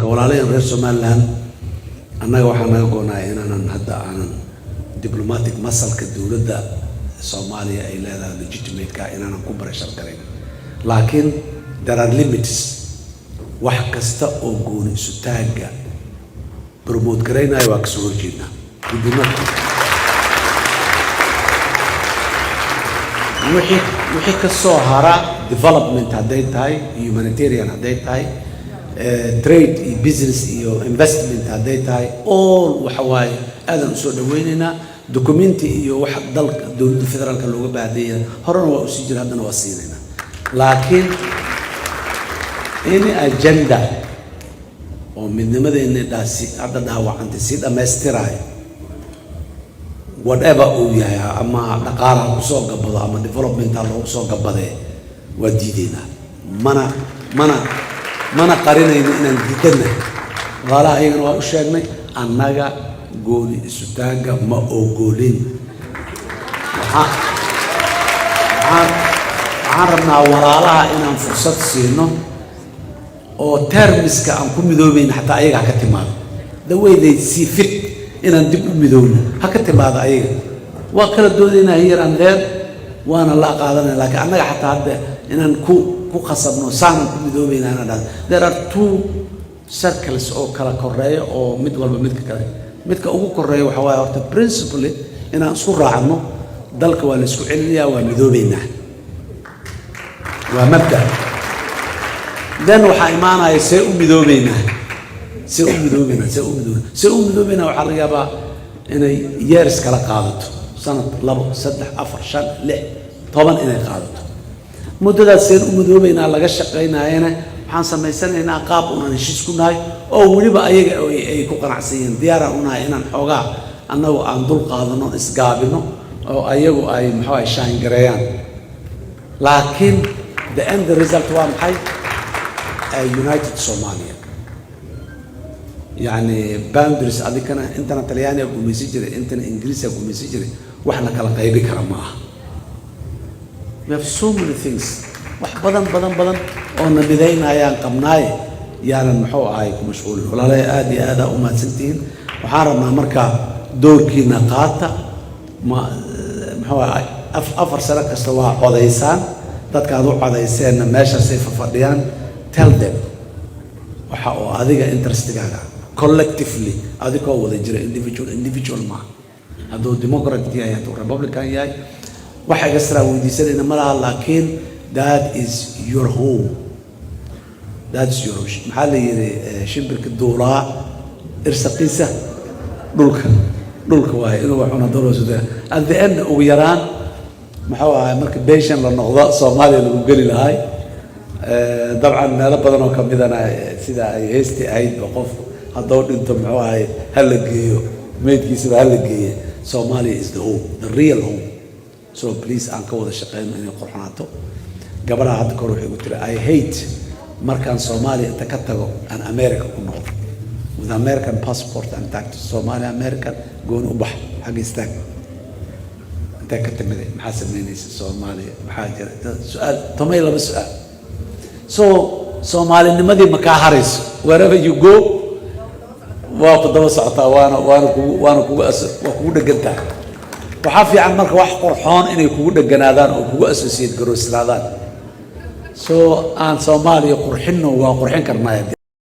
marka walaalaheen reer Somaliland annaga waxaan naga go'naa inaanan hadda aanan diplomatic masalka dawladda Soomaaliya ay leedahay legitimate ka inaanan ku barashar gareyn laakiin there are limits wax kasta oo gooni isu taaga promote gareynayo waa kasoo horjeedna wixii ka soo hara development hadday tahay humanitarian hadday tahay trade iyo business iyo investment hadday tahay all waxa waaye aadan u soo dhaweynaynaa documenti iyo wax dalka dawladda federaalka looga baahdaya horena waa u sii jira haddana waa siinaynaa laakiin in agenda oo midnimadeena dhaasi hadda dhaawacantay si dhammaystirayo whatever uu yahay ama dhaqaalaha ku soo gabado ama development loogu soo gabadee waa diideynaa mana qarinayno inaan diidana walaalaha ayagana waa u sheegnay annaga gooni isu taaga ma ogolin waxaan rabnaa walaalaha inaan fursad siino oo termiska aan ku midoobayna xataa ayaga ha ka timaado the way they see fit inaan dib u midoowno ha ka timaado ayaga waa kala doodaynaa here and there waana la qaadanaya laakiin annaga xataa hadda inaan ku qasabno saanan ku midoobayna inaan dhahdo there are two circles oo kala koreeya oo mid walba midka ugu koreeya waxa waaye horta principally inaan isku raacno dalka waa la isku celinayaa waa midoobaynaa waa mabda then waxaa imaanaya see u midoobaynaa waxaa laga yaabaa inay years kala qaadato sanad 2 3 4 5 6 10 inay qaadato muddadaas see u midoobaynaa laga shaqaynaayana waxaan samaysanaynaa qaab unaan heshiis ku nahay oo weliba ayaga ay ku qanacsan yihiin diyaaraan u nahay inaan xoogaa annagu aan dul qaadano isgaabino oo ayagu ay muxuu ay shine gareeyaan laakiin the end result waa maxay united Somalia يعني boundaries adikana intana talyaaniga gumaysi jiray intana ingiriisiga gumaysi jiray waxna kala qaybi kara ma aha we have so many things wax badan oo nabadaynayaan qabnaay yaanan muxuu ahay ku mashquulin walaalay aad iyo aad u maadsantiin waxaan rabnaa marka doorkiina qaata muxuu ahay afar sano kasta waa codaysaan dadka aad u codayseen meeshaasay fadhiyaan tell them waxa oo adiga interestigaaga collectively adikoo wada jira individual ma hadduu democrat yahay hadduu republican yahay waxa extra weydiisanayna ma laha laakiin that is your home that's your maxaa la yidhi shimbirka duulaa irsaqiisa dhulka waaye inuu waxuna doorasada at the end ugu yaraan maxuu ahay marka beeshan la noqdo Soomaaliya lagu geli lahay dabcan meelo badan oo kamidana sida ay heesti ahayd qof haddoo dhinto muxuu ahay hal geeyo meedkiisa hal geeyo Somalia is the home the real home so please aan ka wada shaqeyno inay qorxanaato gabadha hadda kor waxay u tiri I hate markaan Soomaaliya inta ka tago aan America ku noqdo with American passport and tax Somalia American goon u bax xag istaag inta ka timid maxaa sameynaysa Soomaaliya maxaa jira su'aal tomay laba su'aal so Soomaalinimadii ma ka harayso wherever you go waa ku daba socotaa waana kugu dhagantaa waxaa fiican marka wax qurxoon inay kugu dhaganaadaan oo kugu associate garooslaadaan so aan Soomaaliya qurxinno waa qurxin karnaa